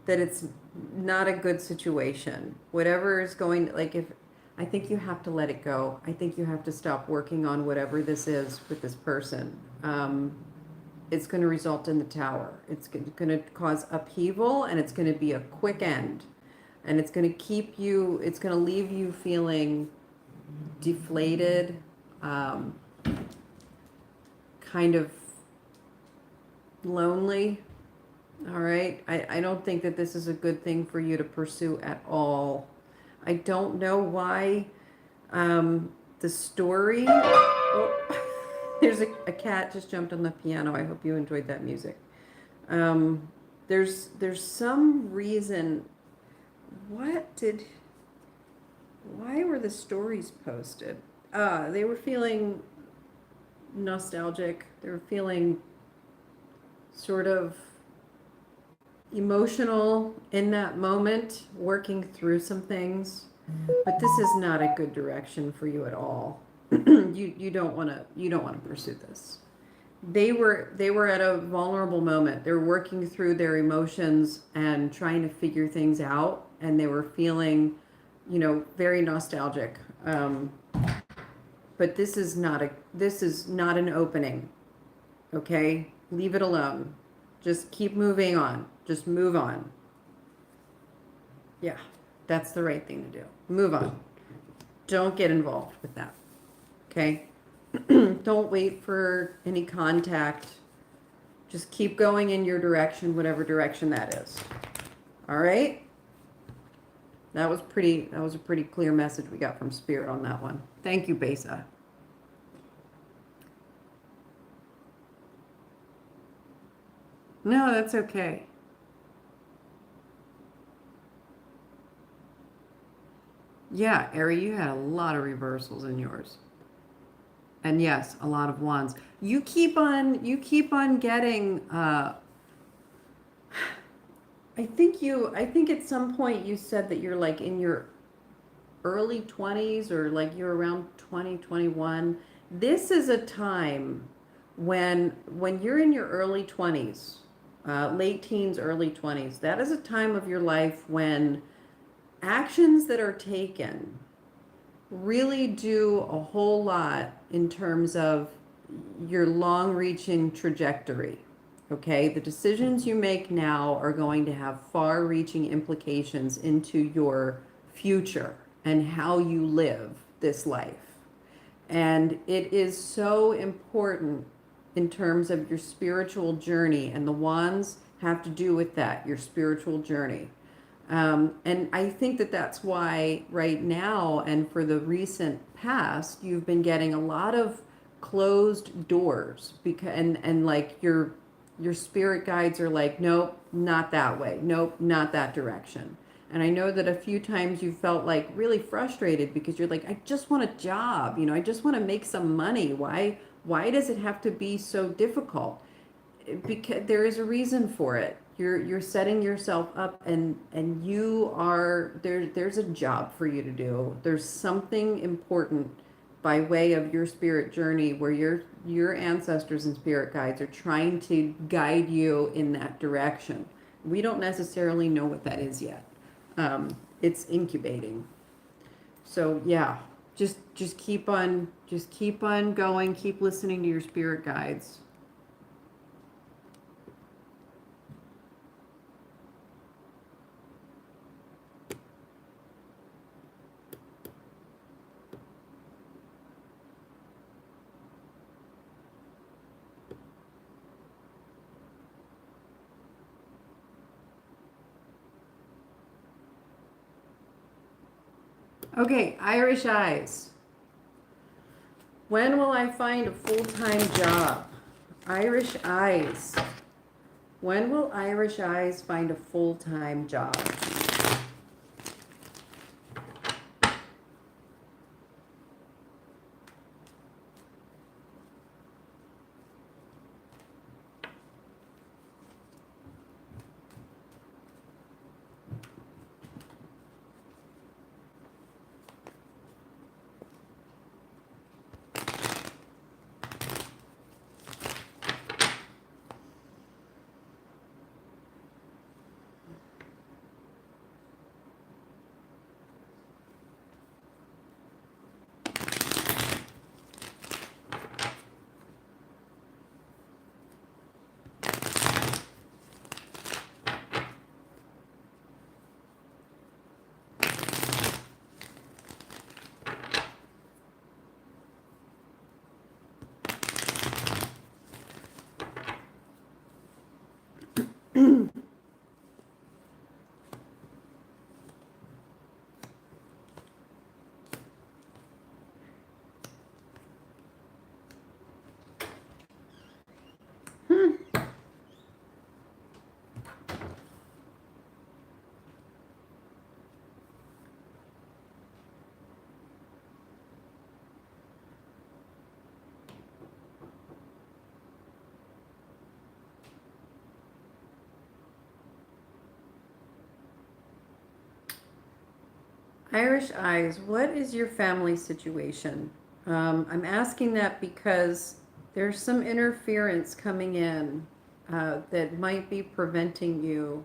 that it's not a good situation. Whatever is going, like if, I think you have to let it go. I think you have to stop working on whatever this is with this person. It's going to result in the Tower. It's going to cause upheaval, and it's going to be a quick end. And it's going to keep you, it's going to leave you feeling deflated, kind of lonely. All right. I don't think that this is a good thing for you to pursue at all. I don't know why the story. Oh, there's a cat just jumped on the piano. I hope you enjoyed that music. There's some reason. Why were the stories posted? They were feeling nostalgic. They were feeling sort of emotional in that moment, working through some things. But this is not a good direction for you at all. You don't want to pursue this. They were at a vulnerable moment. They're working through their emotions and trying to figure things out, and they were feeling, very nostalgic. But this is not an opening. Okay? Leave it alone. Just keep moving on. Just move on. Yeah, that's the right thing to do. Move on. Don't get involved with that. Okay? Don't wait for any contact. Just keep going in your direction, whatever direction that is. All right? That was a pretty clear message we got from Spirit on that one. Thank you, Basa. No, that's okay. Yeah, Ari, you had a lot of reversals in yours. And yes, a lot of wands. You keep on getting I think at some point you said that you're like in your early 20s, or like you're around 2021. This is a time when you're in your early 20s, late teens, early 20s. That is a time of your life when actions that are taken really do a whole lot in terms of your long-reaching trajectory. Okay, the decisions you make now are going to have far-reaching implications into your future and how you live this life. And it is so important in terms of your spiritual journey, and the wands have to do with that, your spiritual journey. And I think that that's why right now and for the recent past, you've been getting a lot of closed doors, because and like your spirit guides are like, nope, not that way. Nope, not that direction. And I know that a few times you felt like really frustrated because you're like, I just want a job, I just want to make some money. Why does it have to be so difficult? Because there is a reason for it. You're setting yourself up, and you are there's a job for you to do. There's something important by way of your spirit journey where your ancestors and spirit guides are trying to guide you in that direction. We don't necessarily know what that is yet. It's incubating. So yeah, just keep on going, keep listening to your spirit guides. Okay, Irish eyes. When will I find a full-time job? Irish Eyes. When will Irish Eyes find a full-time job? Irish Eyes, what is your family situation? I'm asking that because there's some interference coming in that might be preventing you,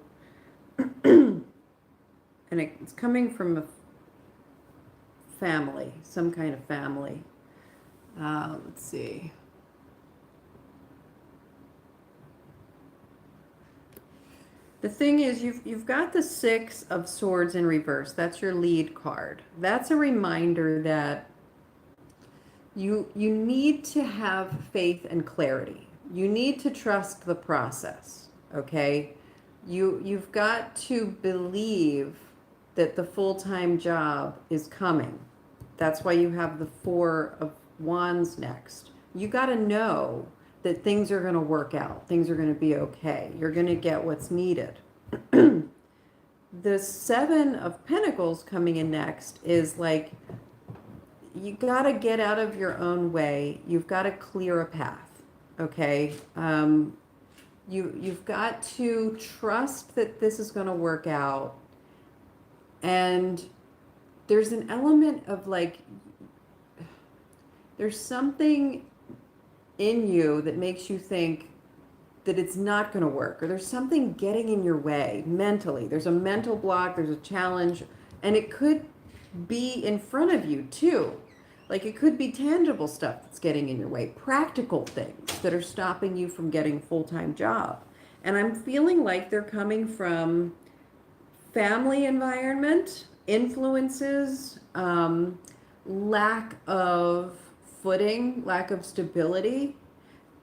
and it's coming from a family, some kind of family. Let's see. The thing is, you've got the Six of Swords in reverse. That's your lead card. That's a reminder that you need to have faith and clarity. You need to trust the process, okay? You've got to believe that the full-time job is coming. That's why you have the Four of Wands next. You got to know that things are going to work out. Things are going to be okay. You're going to get what's needed. The Seven of Pentacles coming in next is like, you got to get out of your own way. You've got to clear a path, okay? You've got to trust that this is going to work out. And there's an element of like, there's something in you that makes you think that it's not going to work, or there's something getting in your way mentally. There's a mental block, there's a challenge, and it could be in front of you too. Like it could be tangible stuff that's getting in your way, practical things that are stopping you from getting a full-time job. And I'm feeling like they're coming from family environment, influences, lack of footing, lack of stability,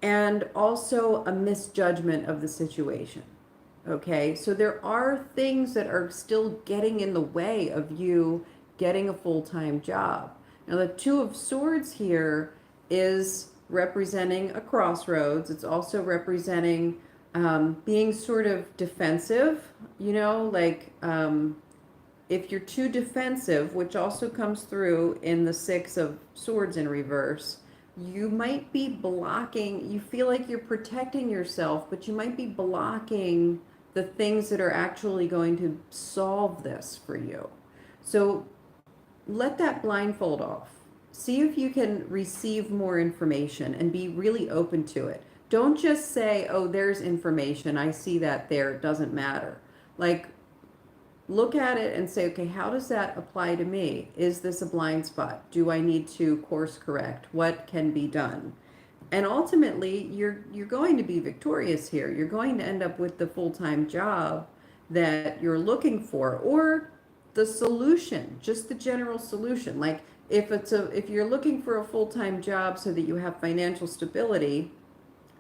and also a misjudgment of the situation. Okay, so there are things that are still getting in the way of you getting a full-time job. Now, the Two of Swords here is representing a crossroads. It's also representing being sort of defensive, you know, like if you're too defensive, which also comes through in the Six of Swords in reverse, you might be blocking, you feel like you're protecting yourself, but you might be blocking the things that are actually going to solve this for you. So let that blindfold off. See if you can receive more information and be really open to it. Don't just say, oh, there's information. I see that there. It doesn't matter. Like, look at it and say, okay, how does that apply to me? Is this a blind spot? Do I need to course correct? What can be done? And ultimately, you're going to be victorious here. You're going to end up with the full-time job that you're looking for, or the solution, just the general solution. Like if you're looking for a full-time job so that you have financial stability,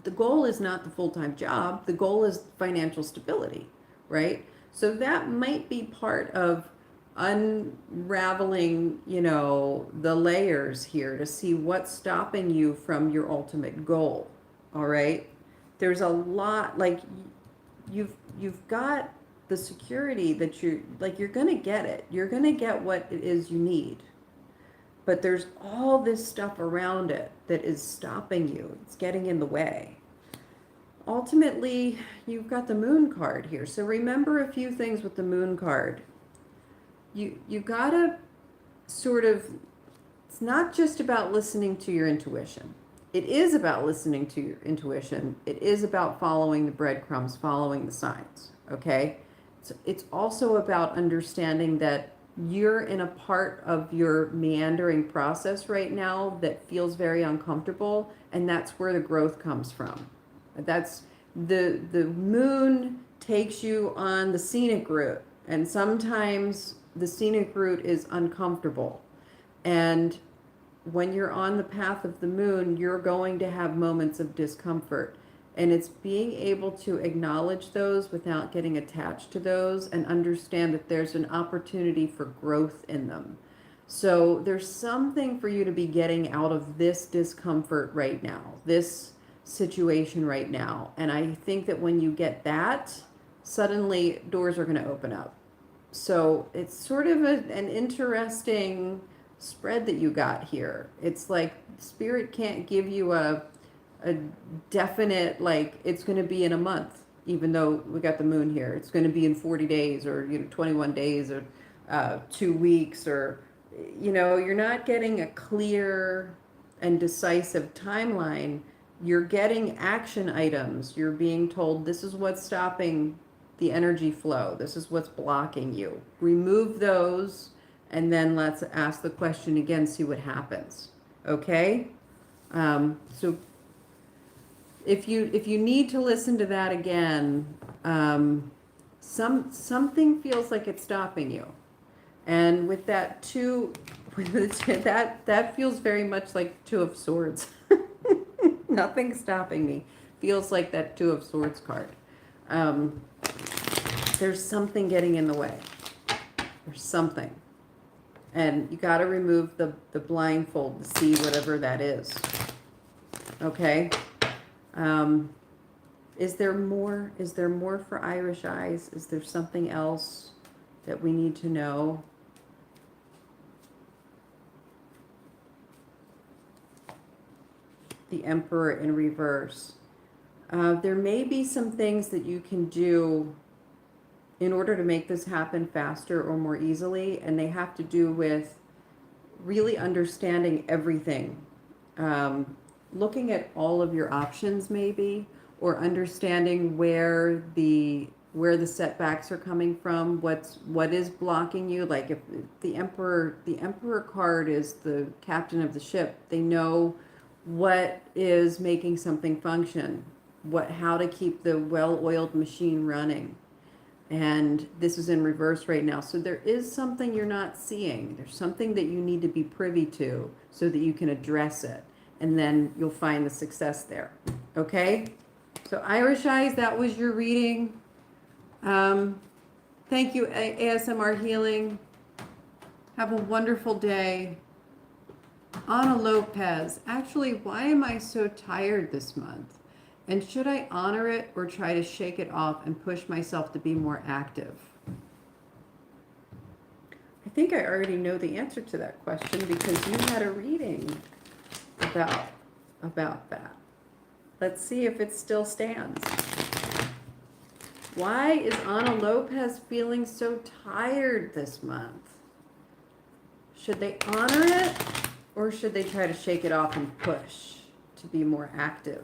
the goal is not the full-time job. The goal is financial stability, right? So that might be part of unraveling, you know, the layers here to see what's stopping you from your ultimate goal. All right. There's a lot, like you've got the security that you're going to get it. You're going to get what it is you need. But there's all this stuff around it that is stopping you. It's getting in the way. Ultimately, you've got the moon card here. So remember a few things with the moon card. You gotta sort of, it's not just about listening to your intuition. It is about listening to your intuition. It is about following the breadcrumbs, following the signs, okay? So it's also about understanding that you're in a part of your meandering process right now that feels very uncomfortable, and that's where the growth comes from. That's the moon takes you on the scenic route, and sometimes the scenic route is uncomfortable. And when you're on the path of the moon, you're going to have moments of discomfort. And it's being able to acknowledge those without getting attached to those and understand that there's an opportunity for growth in them. So there's something for you to be getting out of this discomfort right now, this situation right now. And I think that when you get that, suddenly doors are going to open up. So it's sort of an interesting spread that you got here. It's like Spirit can't give you a definite, like, it's going to be in a month, even though we got the moon here. It's going to be in 40 days or, you know, 21 days or 2 weeks, or, you know, you're not getting a clear and decisive timeline. You're getting action items. You're being told this is what's stopping the energy flow. This is what's blocking you. Remove those, and then let's ask the question again, see what happens. Okay? So if you need to listen to that again, something feels like it's stopping you. And with that two, that feels very much like Two of Swords. Nothing stopping me. Feels like that Two of Swords card. There's something getting in the way. There's something. And you got to remove the blindfold to see whatever that is. Okay? Is there more? Is there more for Irish eyes? Is there something else that we need to know? The Emperor in reverse. There may be some things that you can do in order to make this happen faster or more easily, and they have to do with really understanding everything. Looking at all of your options maybe, or understanding where the setbacks are coming from, what is blocking you. Like if the Emperor card is the captain of the ship, they know what is making something function, how to keep the well-oiled machine running. And this is in reverse right now. So there is something you're not seeing. There's something that you need to be privy to so that you can address it. And then you'll find the success there. Okay? So Irish eyes, that was your reading. Thank you, ASMR Healing. Have a wonderful day. Ana Lopez. Actually, why am I so tired this month? And should I honor it or try to shake it off and push myself to be more active? I think I already know the answer to that question because you had a reading about that. Let's see if it still stands. Why is Ana Lopez feeling so tired this month? Should they honor it or should they try to shake it off and push to be more active?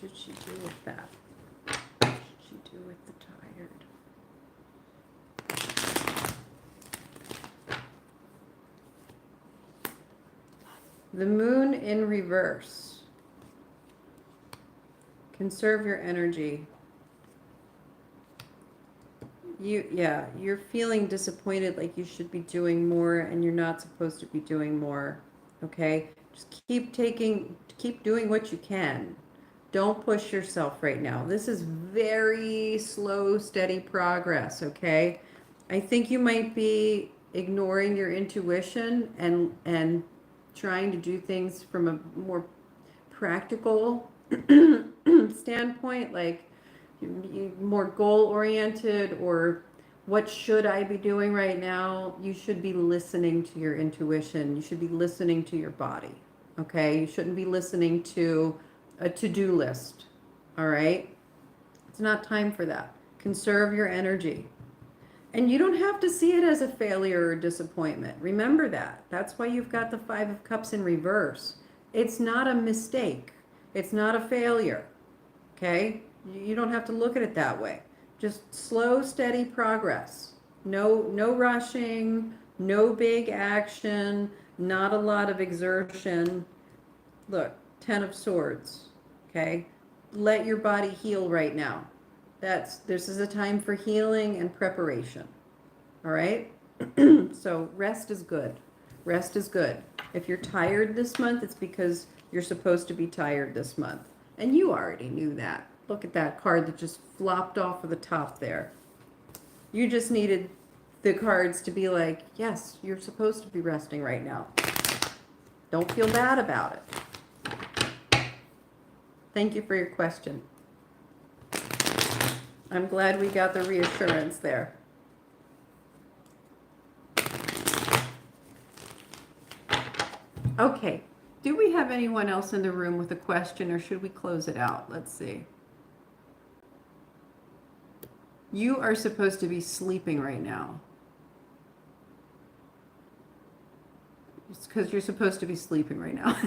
What should she do with that? What should she do with the tired? The moon in reverse. Conserve your energy. You're feeling disappointed, like you should be doing more and you're not supposed to be doing more. Okay? Just keep doing what you can. Don't push yourself right now. This is very slow, steady progress, okay? I think you might be ignoring your intuition and trying to do things from a more practical standpoint, like more goal oriented, or what should I be doing right now? You should be listening to your intuition. You should be listening to your body. Okay? You shouldn't be listening to a to-do list. All right? It's not time for that. Conserve your energy. And you don't have to see it as a failure or disappointment. Remember that. That's why you've got the Five of Cups in reverse. It's not a mistake. It's not a failure. Okay? You don't have to look at it that way. Just slow, steady progress. No rushing, no big action, not a lot of exertion. Look, 10 of Swords. Okay? Let your body heal right now. This is a time for healing and preparation. All right? So rest is good. Rest is good. If you're tired this month, it's because you're supposed to be tired this month. And you already knew that. Look at that card that just flopped off of the top there. You just needed the cards to be like, yes, you're supposed to be resting right now. Don't feel bad about it. Thank you for your question. I'm glad we got the reassurance there. Okay. Do we have anyone else in the room with a question, or should we close it out? Let's see. You are supposed to be sleeping right now. It's because you're supposed to be sleeping right now.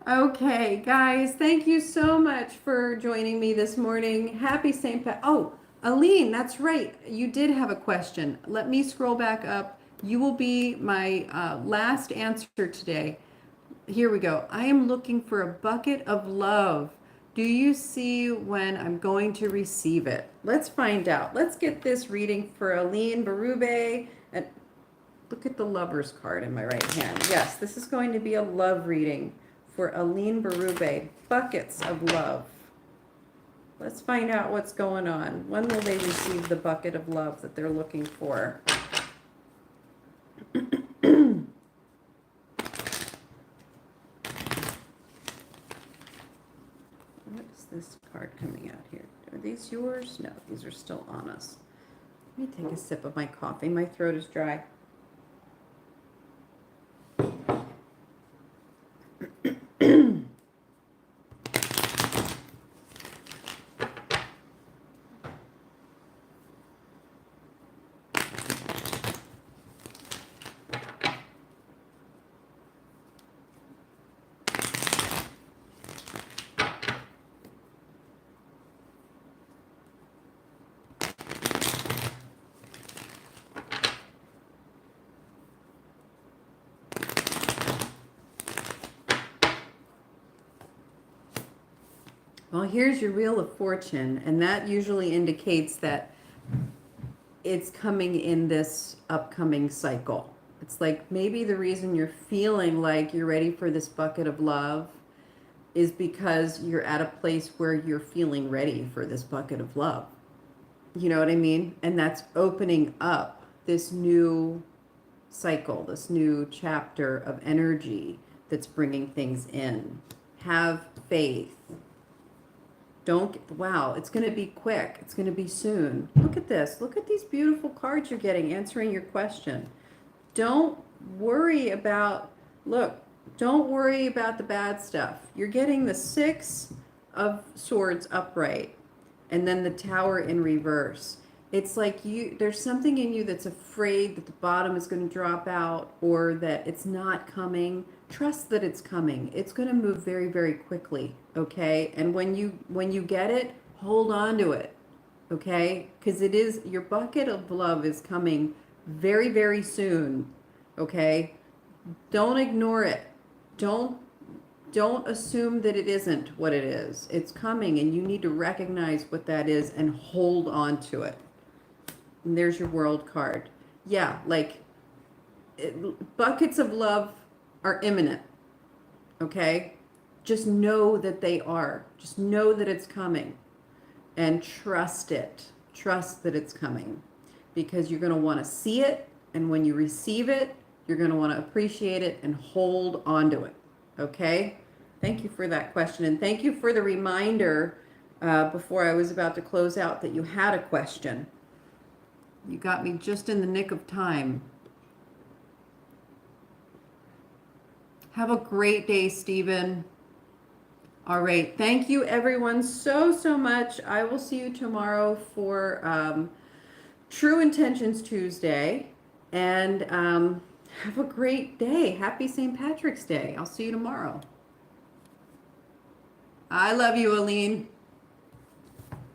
Okay, guys, thank you so much for joining me this morning. Happy St. Pat. Oh, Aline, that's right. You did have a question. Let me scroll back up. You will be my last answer today. Here we go. I am looking for a bucket of love. Do you see when I'm going to receive it? Let's find out. Let's get this reading for Aline Berube. And look at the Lover's card in my right hand. Yes, this is going to be a love reading for Aline Berube. Buckets of love. Let's find out what's going on. When will they receive the bucket of love that they're looking for? What is this card coming out here? Are these yours? No, these are still on us. Let me take a sip of my coffee. My throat is dry. Well, here's your Wheel of Fortune, and that usually indicates that it's coming in this upcoming cycle. It's like maybe the reason you're feeling like you're ready for this bucket of love is because you're at a place where you're feeling ready for this bucket of love. You know what I mean? And that's opening up this new cycle, this new chapter of energy that's bringing things in. Have faith. Wow, it's going to be quick. It's going to be soon. Look at this. Look at these beautiful cards you're getting answering your question. Don't worry about, don't worry about the bad stuff. You're getting the Six of Swords upright and then the Tower in reverse. It's like there's something in you that's afraid that the bottom is going to drop out or that it's not coming. Trust that it's coming. It's going to move very, very quickly, okay? And when you get it, hold on to it, okay? Because your bucket of love is coming very, very soon. okay? Don't ignore it. Don't don't assume that it isn't what it is. It's coming, and you need to recognize what that is and hold on to it. And there's your world card. Yeah, like buckets of love are imminent, okay? Just know that they are. Just know that it's coming and trust it. Trust that it's coming because you're going to want to see it. And when you receive it, you're going to want to appreciate it and hold on to it. Okay? Thank you for that question. And thank you for the reminder before I was about to close out that you had a question. You got me just in the nick of time. Have a great day, Stephen. All right. Thank you, everyone, so much. I will see you tomorrow for True Intentions Tuesday. And have a great day. Happy St. Patrick's Day. I'll see you tomorrow. I love you, Aline.